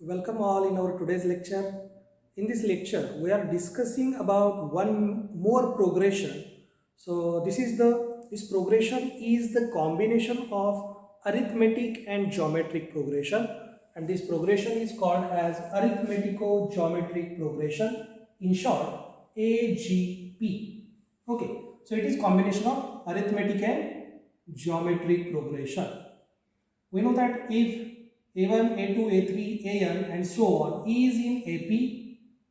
Welcome all in our today's lecture. In this lecture, we are discussing about one more progression. So this progression is the combination of arithmetic and geometric progression, and this progression is called as arithmetico-geometric progression. In short, AGP. Okay, so it is combination of arithmetic and geometric progression. We know that if a1, A2, A3, An and so on is in AP,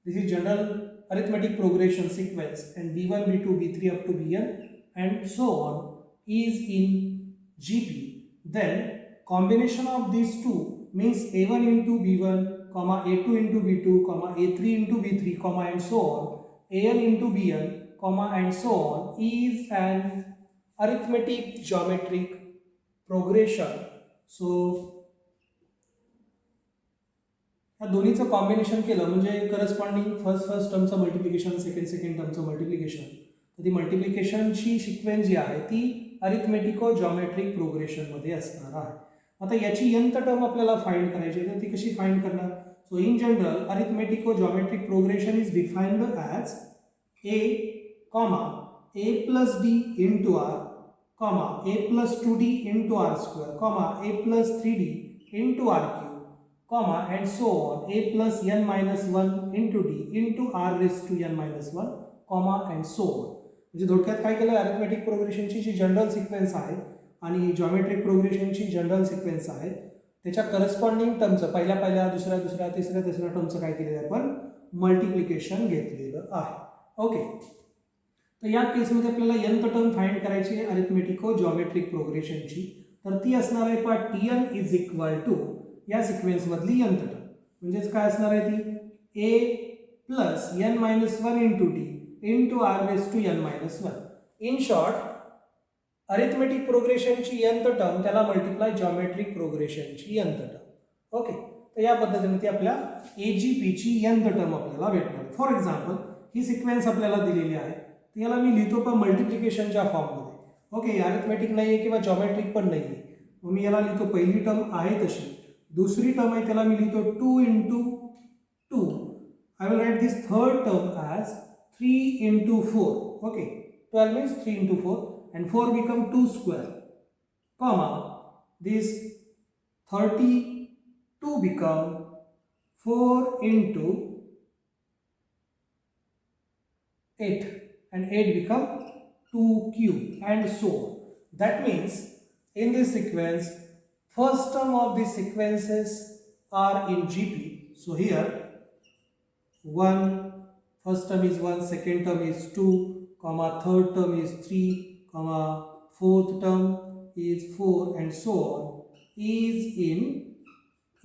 this is general arithmetic progression sequence, and B1, B2, B3 up to Bn and so on is in GP, then combination of these two means A1 into B1, comma A2 into B2, comma A3 into B3, comma and so on, An into Bn, comma and so on is an arithmetic geometric progression. So या दोन्हीचं combination केलं म्हणजे corresponding first टर्मचं multiplication second टर्मचं multiplication, तर ती मल्टिप्लिकेशनची sequence जी आहे ती अरिथमेटिको geometric प्रोग्रेशनमध्ये असणार आहे. आता याची nth टर्म आपल्याला फाइंड करायची आहे, तर ती कशी फाइंड करणार? So in general arithmetico geometric progression is defined as a plus d into r, a plus 2d into r square, a plus 3d into r cube, and so on, a plus n minus 1 into d into r raised to n minus 1, and so on. म्हणजे थोडक्यात काय केलं, arithmetic प्रोग्रेशनची जी general sequence आहे आणि geometric प्रोग्रेशनची general sequence आहे त्याच्या corresponding टर्मचं पहिल्या दुसऱ्या तिसऱ्या टर्मचं काय केलेलं आहे, आपण मल्टिप्लिकेशन घेतलेलं आहे. ओके, तर या केसमध्ये आपल्याला nth टर्म फाइंड करायची आहे अरिथमेटिको जॉमेट्रिक प्रोग्रेशनची, तर ती असणार आहे पा Tn इज इक्वल टू या सिक्वेन्स मधली nth टर्म, म्हणजेच काय असणार आहे ती a plus n minus 1 into t into r raise to n minus 1. In short arithmetic प्रोग्रेशनची nth टर्म त्याला मल्टिप्लाय जॉमेट्रिक प्रोग्रेशनची nth टर्म. ओके, तर या पद्धतीने ती आपल्या AGPची nth टर्म आपल्याला भेटणार. फॉर एक्झाम्पल ही सिक्वेन्स आपल्याला दिलेली आहे, तर याला मी लिहितो पण मल्टिप्लिकेशनच्या फॉर्ममध्ये. ओके, अरिथमेटिक नाही आहे किंवा जॉमेट्रिक पण नाही आहे, मग मी याला लिहितो पहिली टर्म आहे तशी, दूसरी टर्म आहे त्याला मी लिहितो 2 into 2. I will write this third term as 3 into 4. Okay, 12 means 3 into 4 and 4 become 2 square, comma this 32 become 4 into 8 and 8 become 2 cube and so on. That means in this sequence first term of these sequences are in GP. So here 1, first term is 1, second term is 2, comma third term is 3, comma fourth term is 4 and so on is in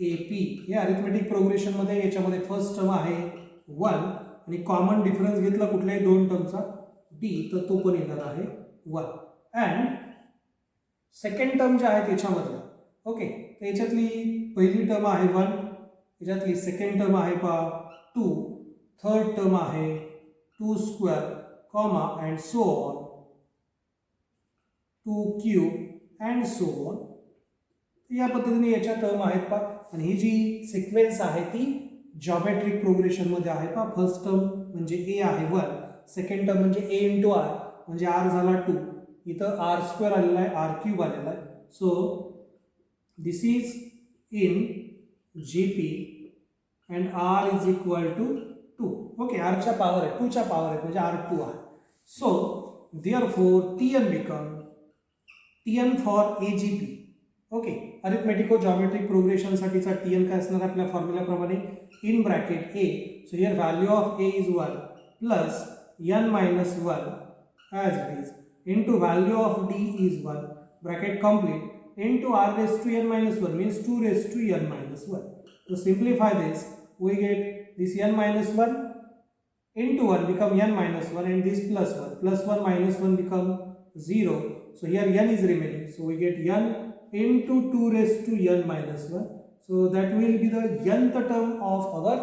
AP. या arithmetic progression मध्ये याच्यामध्ये first term आहे 1 आणि common difference घेतला कुठल्याही दोन टर्मचा d, तर तो पण येणार आहे 1 अँड सेकंड टर्म जे आहे त्याच्यामध्ये ओके, तर याच्यातली पहिली टर्म आहे 1, याच्यातली सेकंड टर्म आहे पा 2, थर्ड टर्म आहे 2 square, comma and so on 2 cube and so on. या पद्धतीने याच्या टर्म आहेत पा, आणि ही जी सिक्वेन्स आहे ती जॉमेट्रिक प्रोग्रेशनमध्ये आहे पा. फर्स्ट टर्म म्हणजे a आहे 1, सेकंड टर्म म्हणजे a इंटू आर म्हणजे r झाला 2, इथं r स्क्वेअर आलेला आहे, r क्यूब आलेला आहे. So this is in GP and r is equal to 2. Okay, r च्या पावर आहे 2 च्या पावर आहे म्हणजे r2 आहे. So therefore Tn become Tn for AGP. Okay, arithmetico geometric progression साठीचा Tn काय असणार आपल्या फॉर्म्युल्याप्रमाणे in bracket a. So here value of a is 1 plus n minus 1 as it is into value of d is 1 bracket complete into r raised to n minus 1 means 2 raised to n minus 1. To simplify this, we get this n minus 1 into 1 become n minus 1 and this plus 1 minus 1 become 0. So here n is remaining. So we get n into 2 raised to n minus 1. So that will be the nth term of our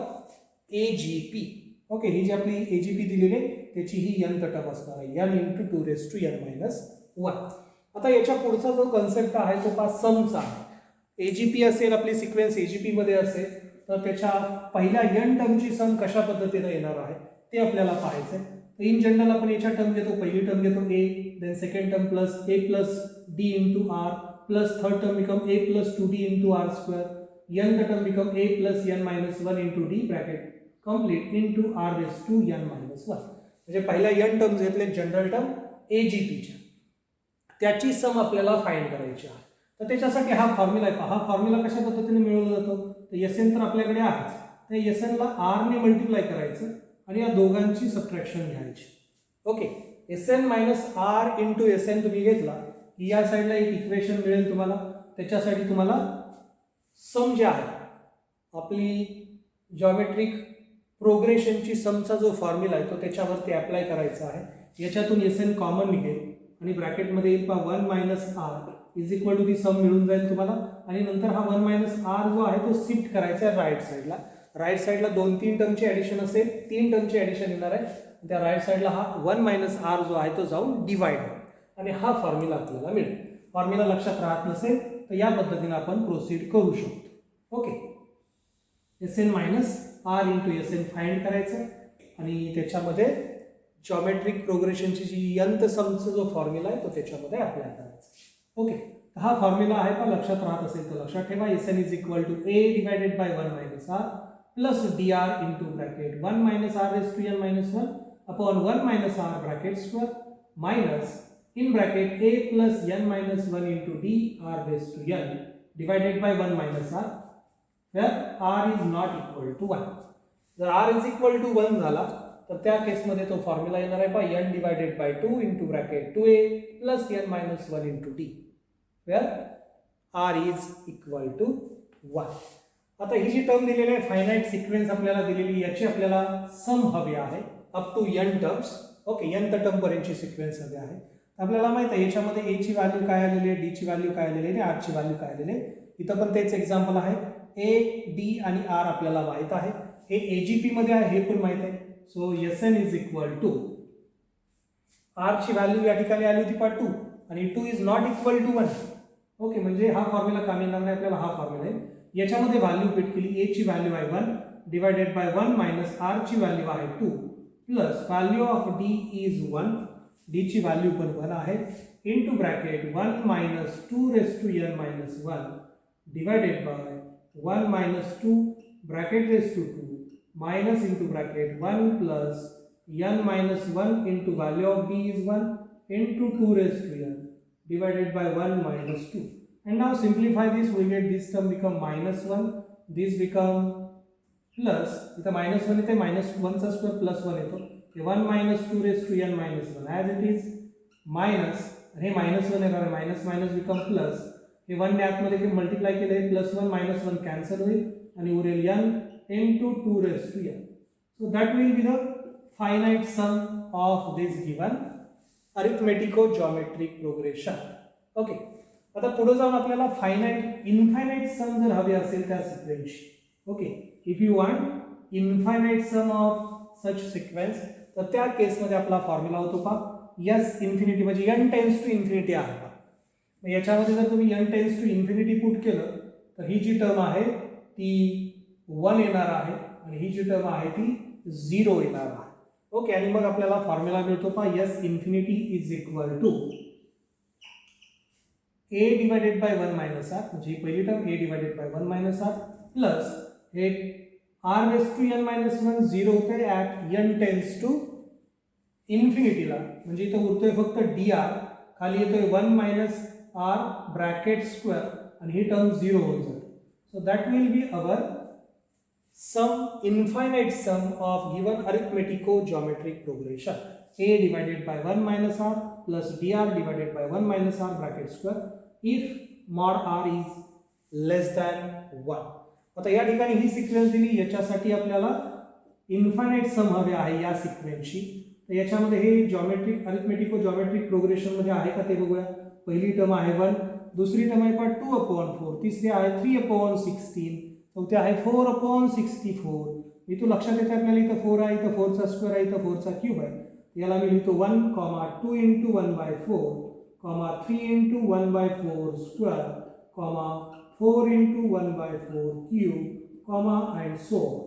AGP. Okay, ही जी आपली AGP दिलेली आहे त्याची ही nth term असणार आहे n into 2 raised to n minus 1. आता याच्या पुढचा जो कन्सेप्ट आहे तो पा समचा आहे. AGP असेल आपली सिक्वेन्स AGP मध्ये असेल तर त्याच्या पहिल्या n टर्मची सम कशा पद्धतीने येणार आहे ते आपल्याला पाहायचं आहे. तर इन जनरल आपण याच्या टर्म घेतो. पहिली टर्म घेतो a, then second term plus a plus d into r plus third term become a plus 2d into r square, nth term become a plus n minus 1 into d bracket complete into r raise to n minus 1. म्हणजे पहिल्या n terms घेतले general term AGPच्या, त्याची sum आपल्याला find करायची आहे. तर त्याच्यासाठी हा फॉर्म्युला आहे. हा फॉर्म्युला कशा पद्धतीने मिळवला जातो, तर Sn तर आपल्याकडे आहेच, तर Sn ला r ने मल्टिप्लाय करायचं आणि या दोघांची सबट्रॅक्शन घ्यायची. Okay, Sn minus r into Sn तुम्ही घेतला की या साईडला एक इक्वेशन मिळेल तुम्हाला. त्याच्यासाठी तुम्हाला सम जे आहे आपली जॉमेट्रिक प्रोग्रेशनची समचा जो फॉर्म्युला आहे तो त्याच्यावरती अप्लाय करायचा आहे. याच्यातून Sn कॉमन निघेल आणि ब्रॅकेटमध्ये येईल पहा 1 minus r is equal to the sum मिळून जाईल तुम्हाला. आणि नंतर हा 1 मायनस r जो आहे तो शिफ्ट करायचा आहे राईट साईडला. राईट साईडला 2-3 टर्मचे ॲडिशन असेल, 3 टर्मचे ॲडिशन येणार आहे. त्या राईट साईडला हा 1 मायनस r जो आहे तो जाऊन डिवाइड होईल आणि हा फॉर्म्युला आपल्याला मिळेल. फॉर्म्युला लक्षात राहत नसेल तर या पद्धतीने आपण प्रोसीड करू शकतो. Okay, Sn minus r into Sn find करायचं आणि त्याच्यामध्ये जॉमेट्रिक प्रोग्रेशनची जी nth समचा जो फॉर्म्युला आहे तो त्याच्यामध्ये अप्लाय करायचा. ओके, हा फॉर्म्युला आहे का लक्षात राहत असेल तर लक्षात ठेवा. Sn is equal to a divided by 1 minus r plus dr into bracket 1 minus r raise to n minus 1 upon 1 minus r bracket square minus in bracket a plus n minus 1 into d r raised to n divided by 1 minus r where r is not equal to 1. जर r is equal to 1 झाला तर त्या केसमध्ये तो formula येणार आहे पहा n divided by 2 into bracket 2a plus n minus 1 into d where r is equal to 1. आता ही जी टर्म दिलेली आहे फायनाइट सिक्वेन्स आपल्याला दिलेली, याची आपल्याला सम हवी आहे up to n terms. Okay, nth term पर्यंतची सिक्वेन्स हवी आहे. आपल्याला माहित आहे याच्यामध्ये a ची व्हॅल्यू काय आलेली आहे, d ची व्हॅल्यू काय आलेली आहे आणि r ची व्हॅल्यू काय आलेली आहे. इथं पण तेच एक्झाम्पल आहे. a, d आणि r आपल्याला माहित आहे. हे AGP मध्ये आहे हे पण माहित आहे. So Sn is equal to r ची व्हॅल्यू या ठिकाणी आली होती 2 आणि 2 is not equal to 1. Okay, म्हणजे हा फॉर्म्युला काम येणार नाही आपल्याला. हा फॉर्म्युला आहे याच्यामध्ये व्हॅल्यू फिट केली. a ची व्हॅल्यू आहे 1 डिवाइडेड बाय 1 मायनस r ची व्हॅल्यू आहे 2 plus value of d is 1, d ची व्हॅल्यू पण 1 आहे into bracket 1 minus 2 raise to n minus 1 divided by 1 minus 2 bracket raise to 2 minus into bracket 1 plus n minus 1 into value of d is 1 into 2 raise to n divided by 1 minus 2. And now simplify this, we get this term become minus 1, this become plus, with the minus 1 इथे minus 1 चा square plus 1 येतो. 1 minus 2 raised to n minus 1 as it is minus, हे minus 1 येणार आहे, minus minus become plus, हे 1 ने आतमध्ये multiply केले plus 1 minus 1 कॅन्सल होईल आणि उरेल n into 2 raised to n. So that will be the finite sum of this given arithmetico-geometric progression. Okay, आता पुढे जाऊन आपल्याला फायनाइट इनफायनाइट सम जर हवे असेल त्या सिक्वेन्सची. Okay, if you want infinite sum of such sequence तर त्या केसमध्ये आपला फॉर्म्युला होतो पहा एस इन्फिनिटी, म्हणजे n टेन्स टू इन्फिनिटी आहे पहा. मग याच्यामध्ये जर तुम्ही n tends to infinity put केलं तर ही जी टर्म आहे ती 1 येणार आहे आणि ही जी टर्म आहे ती 0 येणार आहे. ओके, आणि मग आपल्याला फॉर्म्युला मिळतो पहा S infinity is equal to a divided by 1 minus r, म्हणजे ही पहिली term a divided by 1 minus r plus हे r raise to n minus 1 0 होते ॲट n टेन्स टू इन्फिनिटीला, म्हणजे इथं उरतोय फक्त dr, खाली येतोय 1 मायनस r ब्रॅकेट स्क्वेअर आणि ही टर्म 0 होऊन जाते. So that will be our sum, infinite sum of given arithmetico-geometric progression a divided by 1 minus r plus dr divided by 1 minus r bracket square if mod r is less than 1. आता या ठिकाणी ही sequence दिली, याच्यासाठी आपल्याला infinite सम हवे आहे या सिक्वेन्सची. तर याच्यामध्ये हे जॉमेट्रिक अरिथमेटिको-जॉमेट्रिक प्रोग्रेशनमध्ये आहे का ते बघूया. पहिली टर्म आहे 1, दुसरी टर्म आहे 2/4, तिसरी आहे 3/16, चौथी आहे 4/64. इथं लक्षात येते आपल्याला इथं 4 आहे, इथं 4 चा स्क्वेअर आहे, इथं 4 चा क्यूब आहे. याला मी लिहितो 1, 2 into 1/4, 3 into 1/4 square, 4 into 1/4 cube, comma and so on.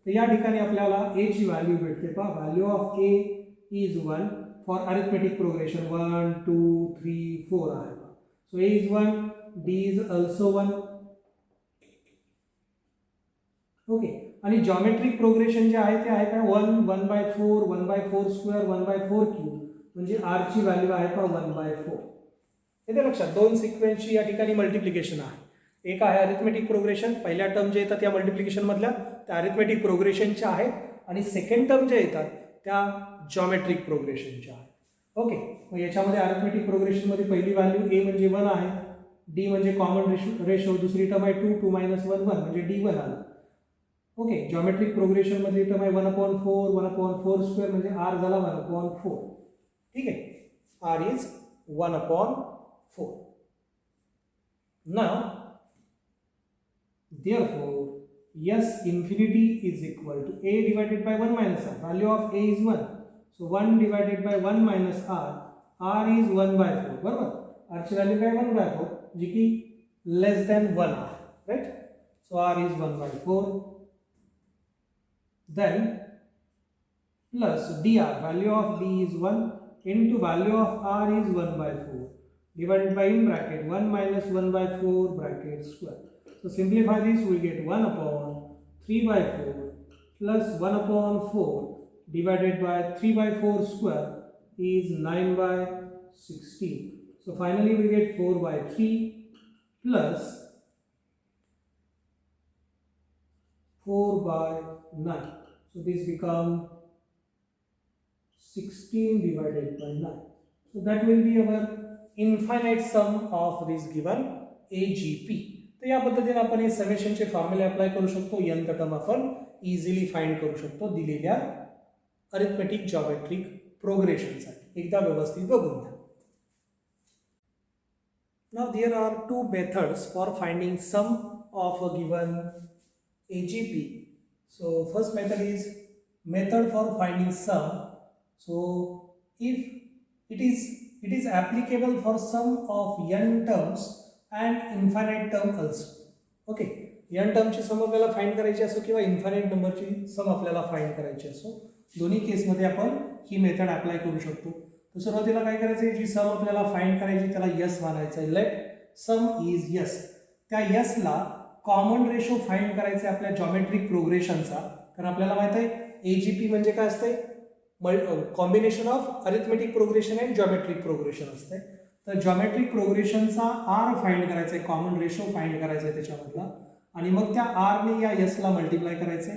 तर या ठिकाणी आपल्याला ए ची व्हॅल्यू भेटते पहा. Value of A is 1 for arithmetic progression 1 2 3 4 आहे. So A is 1, D is also 1. Okay. आणि जॉमेट्रिक प्रोग्रेशन जे आहे ते आहे काय 1 1/4 1/4 स्क्वेअर 1/4 क्यूब म्हणजे आर ची व्हॅल्यू आहे पहा 1/4. येते लक्षात. दोन सिक्वेन्सची या ठिकाणी मल्टिप्लिकेशन आहे. एक आहे अरिथमेटिक प्रोग्रेशन, पहिल्या टर्म जे येतात त्या मल्टिप्लिकेशन मधल्या त्या अरिथमेटिक प्रोग्रेशनच्या आहेत आणि सेकंड टर्म जे येतात त्या जॉमेट्रिक प्रोग्रेशनच्या आहेत. ओके. मग याच्यामध्ये अरिथमेटिक प्रोग्रेशनमध्ये पहिली व्हॅल्यू ए म्हणजे 1 आहे, डी म्हणजे कॉमन रेशो, दुसरी टर्म आहे 2 2 - 1 1 म्हणजे डी 1 आला. ओके. जॉमेट्रिक प्रोग्रेशन मध्ये टर्म आहे 1/4 1/4 स्क्वेअर म्हणजे आर झाला 1/4. ठीक आहे. R is 1/4. Now therefore s infinity is equal to a divided by 1 minus r. Value of a is 1, so 1 divided by 1 minus r is 1/4. बरोबर. r ची value काय 1/4 जी की लेस दॅन 1 आहे, right. So r is 1/4. then plus dr, value of d is 1 into value of r is 1/4 divided by in bracket 1 minus 1/4 bracket square. So simplify this, we get 1/3/4 plus 1/4 divided by 3/4 square is 9/16. So finally we get 4/3 plus 4/9. So this become 16 divided by 9. So that will be our infinite sum of this given AGP. तर या पद्धतीने आपण हे समेशनचे फॉर्म्युले apply करू शकतो. nth term आपण easily find करू शकतो दिलेल्या अरिथमेटिक जॉमेट्रिक प्रोग्रेशनसाठी. एकदा व्यवस्थित बघून घ्या. Now there are two methods for finding sum of a given AGP. So first method is method for finding sum. So if it is applicable for sum of n terms and infinite term also. Okay. n टर्मची सम आपल्याला find करायची असो किंवा infinite नंबरची सम आपल्याला find करायची असो, दोन्ही केसमध्ये आपण ही मेथड अप्लाय करू शकतो. तर सुरुवातीला काय करायचं आहे, जी सम आपल्याला फाइंड करायची त्याला यस मानायचं आहे. Let sum is S. त्या यसला कॉमन रेशो फाइंड करायचा आहे आपल्या जॉमेट्रिक प्रोग्रेशनचा. कारण आपल्याला माहित आहे एजीपी म्हणजे काय असते, combination of arithmetic progression and geometric progression असते. तर जॉमेट्रिक प्रोग्रेशनचा आर फाइंड करायचा आहे, कॉमन रेशो फाइंड करायचा आहे त्याच्यामधला, आणि मग त्या आरने या यसला मल्टिप्लाय करायचे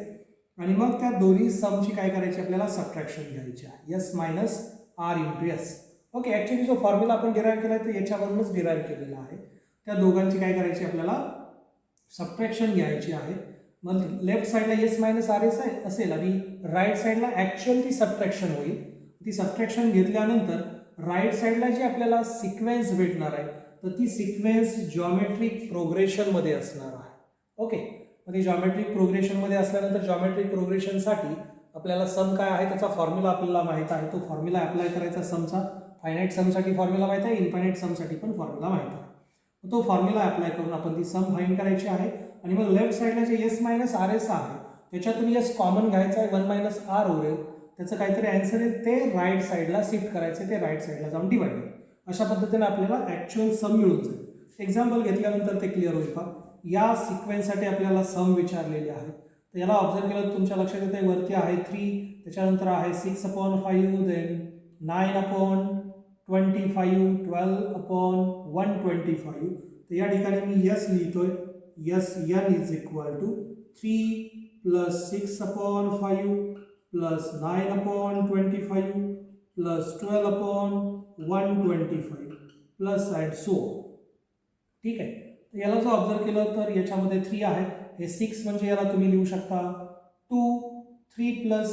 आणि मग त्या दोन्ही समची काय करायची आपल्याला सबट्रॅक्शन घ्यायची आहे. S minus R into S. Okay. Actually जो फॉर्म्युला आपण डिराईव्ह केला आहे तो याच्यावरूनच डिराईव्ह केलेला आहे. त्या दोघांची काय करायची आपल्याला सबट्रॅक्शन घ्यायची आहे. मग लेफ्ट साईडला यस मायनस आर एस असेल आणि राईट साईडला ॲक्च्युअल ती सबट्रॅक्शन होईल. ती सबट्रॅक्शन घेतल्यानंतर राईट साईडला जी आपल्याला सिक्वेन्स भेटणार आहे तर ती सिक्वेन्स जॉमेट्रिक प्रोग्रेशनमध्ये असणार आहे. ओके. मग ती जॉमेट्रिक प्रोग्रेशनमध्ये असल्यानंतर जॉमेट्रिक प्रोग्रेशनसाठी आपल्याला सम काय आहे त्याचा फॉर्म्युला आपल्याला माहीत आहे. तो फॉर्म्युला अप्लाय करायचा समचा. फायनाईट समसाठी फॉर्म्युला माहीत आहे, इन्फायनाईट समसाठी पण फॉर्म्युला माहीत आहे. तो फॉर्म्युला अप्लाय करून आपण ती सम फाइंड करायची आहे. आणि मग लेफ्ट साईडला जे एस मायनस आर एस आहे त्याच्यातून एस कॉमन घ्यायचं आहे, 1 मायनस आर उरेल, त्याचं काहीतरी आन्सर आहे ते राईट साईडला शिफ्ट करायचं, ते राईट साईडला जाऊन डिवाइड होईल. अशा पद्धतीने आपल्याला ॲक्च्युअल सम मिळून जाईल. एक्झाम्पल घेतल्यानंतर ते क्लिअर होईल का. या सिक्वेन्ससाठी आपल्याला सम विचारलेले आहे. तर याला ऑब्झर्व केलं तर तुमच्या लक्षात येते वरती आहे 3, त्याच्यानंतर आहे 6/5, देन 9/25, 12/125. तर या ठिकाणी मी यस लिहितोय. S n is equal to 3 plus 6/5 plus 9/25 plus 12/125 plus and so. ठीक आहे. तर याला जर ऑब्झर्व केलं तर याच्यामध्ये 3 आहे, हे 6 म्हणजे याला तुम्ही लिहू शकता 2, 3 प्लस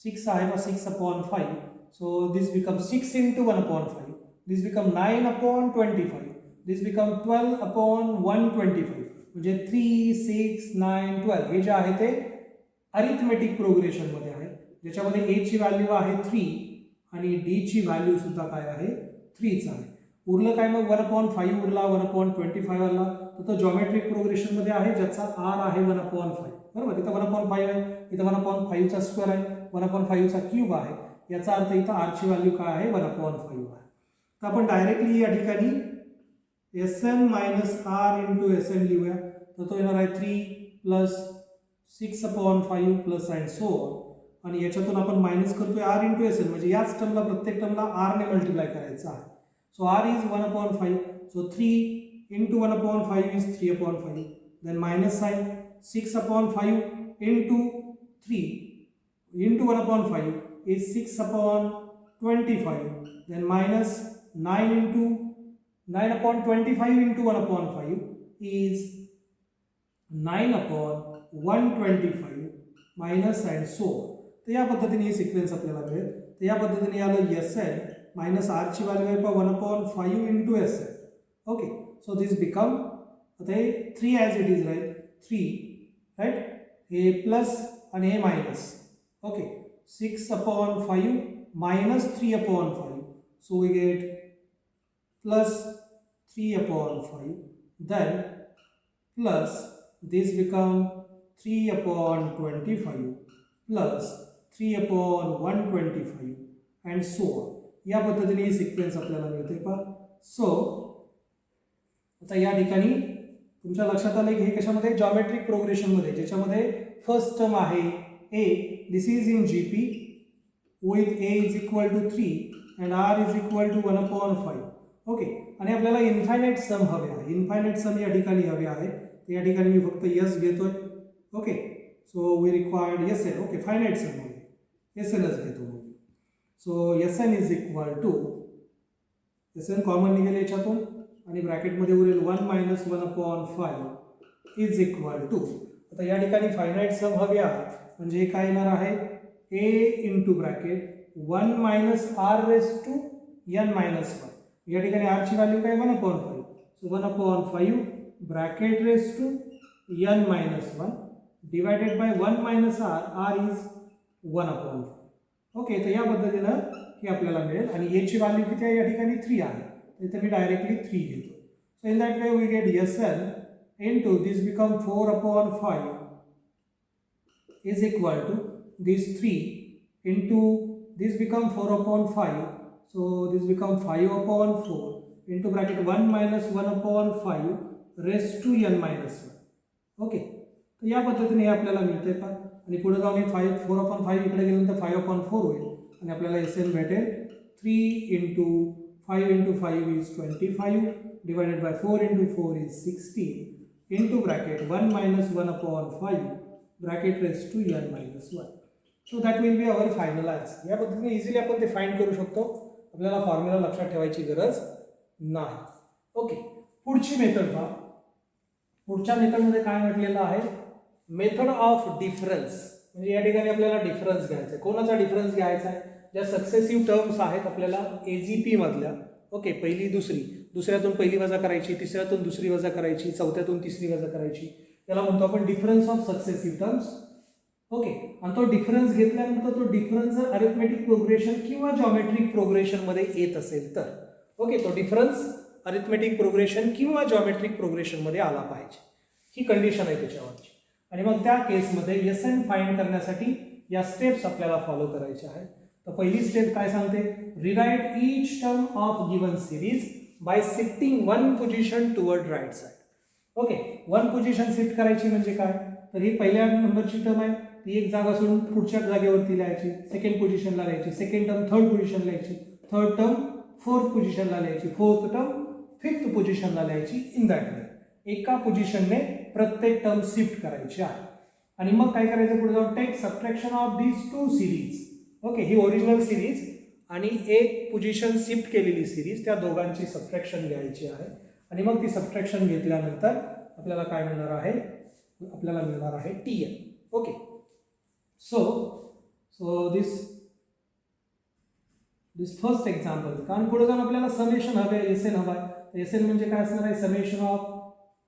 6 आहे मग 6/5. So this become 6 into 1/5. This become 9/25. This become 12/125. म्हणजे 3, 6, 9, 12 हे जे आहे ते अरिथमेटिक प्रोग्रेशनमध्ये आहे, ज्याच्यामध्ये ए ची व्हॅल्यू आहे 3 आणि डी ची व्हॅल्यू सुद्धा काय आहे 3च आहे. उरलं काय मग 1/5 उरला, 1/25 आला, तर तो जॉमेट्रिक प्रोग्रेशनमध्ये आहे ज्याचा आर आहे 1/5. बरोबर, इथं 1/5 आहे, इथं 1/5चा स्क्वेअर आहे, 1/5चा क्यूब आहे, याचा अर्थ इथं आरची व्हॅल्यू काय आहे 1/5 आहे. तर आपण डायरेक्टली या ठिकाणी Sn minus R into Sn लिहूया. तर तो येणार आहे 3 plus 6/5 plus and so on. आणि याच्यातून आपण मायनस करतोय आर इंटू Sn, म्हणजे याच टर्मला प्रत्येक टर्मला आर ने मल्टिप्लाय करायचं आहे. So R is 1/5. So 3 into 1/5 is 3/5. Then minus sign 6/5 into 3 into 1/5 is 6/25. Then minus 9 into 9/25 into 1/5 is 9/125 minus and so on. तर या पद्धतीने ही सिक्वेन्स आपल्याला मिळेल. तर या पद्धतीने आलं Sn मायनस आरची व्हॅल्यू आहे 1/5 into Sn. Okay, so this become आता हे 3 as it is, right? 3, right? हे प्लस आणि हे minus. Okay, 6/5 minus 3/5. So we get plus 3/5. Then plus this become 3/25 plus 3/125 and so on. या पद्धतीने ही सिक्वेन्स आपल्याला मिळते पहा. सो आता या ठिकाणी तुमच्या लक्षात आलं की हे कशामध्ये जॉमेट्रिक प्रोग्रेशनमध्ये, ज्याच्यामध्ये फर्स्ट टर्म आहे a, this is in GP with a is equal to 3 and r is equal to 1/5. Okay, आणि आपल्याला इन्फायनाइट सम हवे आहे. इन्फायनाइट सम या ठिकाणी हवे आहे. तर या ठिकाणी मी फक्त यस घेतोय. Okay, so we required S n. Okay, finite sum हवे, एस एनच घेतो. So S n is equal to, S n common निघेल याच्यातून आणि ब्रॅकेटमध्ये उरेल 1 minus 1/5 इज इक्वल टू. आता या ठिकाणी फायनाइट सम हवे आहे, म्हणजे काय येणार आहे ए into bracket 1 minus r raised to n minus 1. या ठिकाणी आरची व्हॅल्यू काय 1/5. So 1/5 bracket raise to n minus 1 divided by 1 minus r, r is 1/5. Okay, तर या पद्धतीनं हे आपल्याला मिळेल. आणि याची व्हॅल्यू किती आहे या ठिकाणी 3 आहे, इथे मी डायरेक्टली 3 घेतो. So in that way we get Sn into this become 4/5 is equal to this 3 into this become 4/5. So this become 5/4 into bracket 1 minus 1/5 raised to n minus 1. Okay, तर या पद्धतीने हे आपल्याला मिळते का. आणि पुढे जाऊन 4/5 इकडे गेल्यानंतर 5/4 होईल आणि आपल्याला Sn भेटेल 3 into 5 into 5 is 25 divided by 4 into 4 is 16 into bracket 1 minus 1/5 bracket raised to n minus 1. So that will be our final answer. या पद्धतीने इझिली आपण ते फाइंड करू शकतो. आपल्याला फॉर्म्युला लक्षात ठेवायची गरज नाही. ओके, पुढची मेथड पहा. पुढच्या मेथडमध्ये काय म्हटलेलं आहे, मेथड ऑफ डिफरन्स. म्हणजे या ठिकाणी आपल्याला डिफरन्स घ्यायचा आहे. कोणाचा डिफरन्स घ्यायचा आहे, ज्या सक्सेसिव्ह टर्म्स आहेत आपल्याला एजीपी मधल्या. ओके, पहिली दुसरी, दुसऱ्यातून पहिली वजा करायची, तिसऱ्यातून दुसरी वजा करायची, चौथ्यातून तिसरी वजा करायची, त्याला म्हणतो आपण difference of successive terms. Okay, आणि तो डिफरन्स घेतल्यानंतर तो डिफरन्स जर अरिथमेटिक प्रोग्रेशन किंवा जॉमेट्रिक प्रोग्रेशन मध्ये येत असेल तर, ओके, तो डिफरन्स अरिथमेटिक प्रोग्रेशन किंवा जॉमेट्रिक प्रोग्रेशन मध्ये आला पाहिजे, ही कंडिशन आहे त्याच्यावरची. आणि मग त्या केसमध्ये Sn फाइंड करण्यासाठी या स्टेप्स आपल्याला फॉलो करायच्या आहेत. तर पहिली स्टेप काय सांगते, rewrite each term of given series by shifting one position toward right side. Okay, one position shift करायची म्हणजे काय, तर ही पहिल्या नंबरची टर्म आहे, ती एक जागा सोडून पुढच्या जागेवरती लिहायची, सेकंड पोझिशनला लिहायची, सेकंड टर्म थर्ड पोझिशनला लिहायची, थर्ड टर्म फोर्थ पोझिशनला लिहायची, फोर्थ टर्म फिफ्थ पोझिशनला लिहायची. इन दॅट वे एका पोझिशनने प्रत्येक टर्म शिफ्ट करायची आहे. आणि मग काय करायचं पुढे जाऊन, take subtraction of these two series. Okay, ही ओरिजिनल सिरीज आणि एक पोझिशन शिफ्ट केलेली सिरीज, त्या दोघांची सबट्रॅक्शन घ्यायची आहे. आणि मग ती सबट्रॅक्शन घेतल्यानंतर आपल्याला काय मिळणार आहे, आपल्याला मिळणार आहे Tn. Okay, so this first example. कारण पुढे जाऊन आपल्याला समेशन हवे, Sn हवा आहे. Sn म्हणजे काय असणार आहे, समेशन ऑफ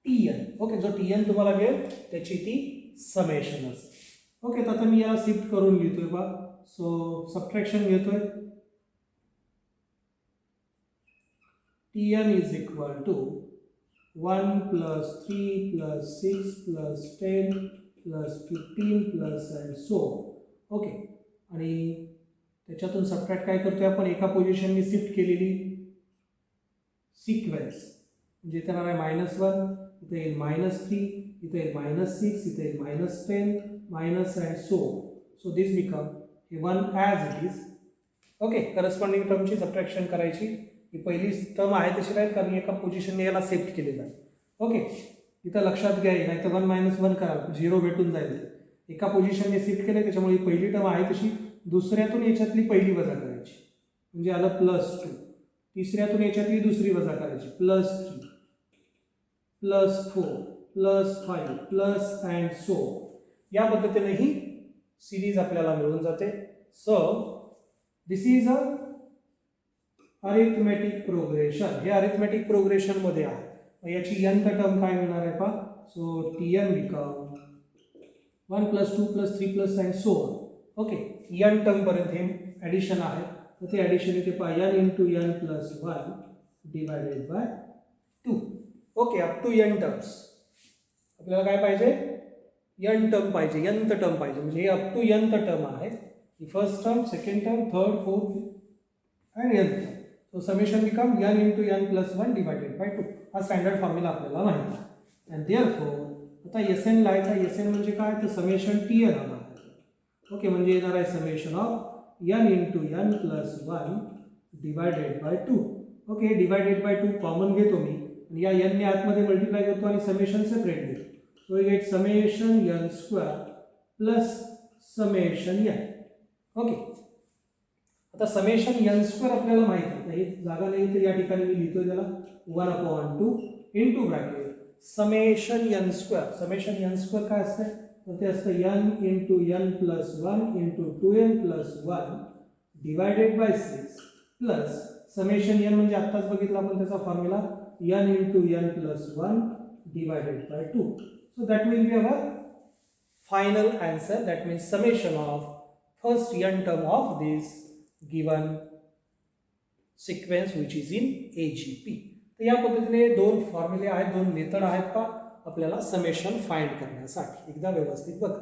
Tn. ओके, जो Tn तुम्हाला मिळेल त्याची ती समेशन असते. ओके, तर आता मी याला शिफ्ट करून लिहितोय बा. सो सबट्रॅक्शन घेतोय, Tn is equal to 1 plus 3 plus 6 plus 10 plus 15 plus and so okay. आणि त्याच्यातून सबट्रॅक्ट काय करतोय आपण, एका पोझिशनने शिफ्ट केलेली सिक्वेन्स, म्हणजे इथे येणार आहे -1, इथे येईल -3, इथे येईल -6, इथे येईल -10 minus and so this become हे 1 as it is. Okay, corresponding टर्मची सबट्रॅक्शन करायची. ही पहिली टर्म आहे तशी राहील कारण एका पोझिशनने याला शिफ्ट केलेलं आहे. ओके, इथं लक्षात घ्या, नाही तर 1 - 1 करा, 0 भेटून जाईल. एका पोझिशनने शिफ्ट केलं त्याच्यामुळे ही पहिली टर्म आहे तशी दुसऱ्यातून याच्यातली पहिली वजा करायची, म्हणजे आलं +2. तिसऱ्यातून याच्यातली दुसरी वजा करायची, +3 +4 +5 प्लस अँड सो. या पद्धतीने ही सिरीज आपल्याला मिळून जाते. So this is a arithmetic progression. हे अरिथमेटिक प्रोग्रेशन मध्ये आहे. मग याची nth टर्म काय मिळणार आहे पहा. So Tn become 1 + 2 + 3 plus and so on. Okay, n term पर्यंत हे ॲडिशन आहे. तर ते ॲडिशन इथे पहा, n × n + 1 divided by 2. Okay, up to n terms. आपल्याला काय पाहिजे, n टर्म पाहिजे, nth टर्म पाहिजे, म्हणजे हे अप टू nth टर्म आहे. ही first term, second term, third, fourth and nth term. So summation become n × n + 1 divided by 2. हा स्टँडर्ड फॉर्म्युला आपल्याला माहिती आहे. अँड देअरफॉर आता Sn लायचा. Sn म्हणजे काय, तर समेशन Tn होणार आहे. ओके, म्हणजे येणार आहे summation of n × n + 1 divided by 2. Okay, divided by 2 common घेतो मी आणि या n ने आतमध्ये मल्टिप्लाय करतो आणि समेशन सेपरेट घेतो. So we get summation n² plus summation n. Okay, आता समेशन n² आपल्याला माहिती आहे. तर हे जागा नाही तर या ठिकाणी मी लिहितो त्याला 1/2 into bracket summation n². Summation n² काय असतं, तर ते असतं n × n + 1 × 2n + 1 divided bye 6 plus summation n म्हणजे आत्ताच बघितलं आपण त्याचा formula n × n + 1 divided by 2. So that will be our final answer. That means summation of first n term of this given sequence which is in AGP. तर या पद्धतीने 2 फॉर्म्युले आहेत, 2 method आहेत का आपल्याला समेशन फाइंड करण्यासाठी. एकदा व्यवस्थित बघा.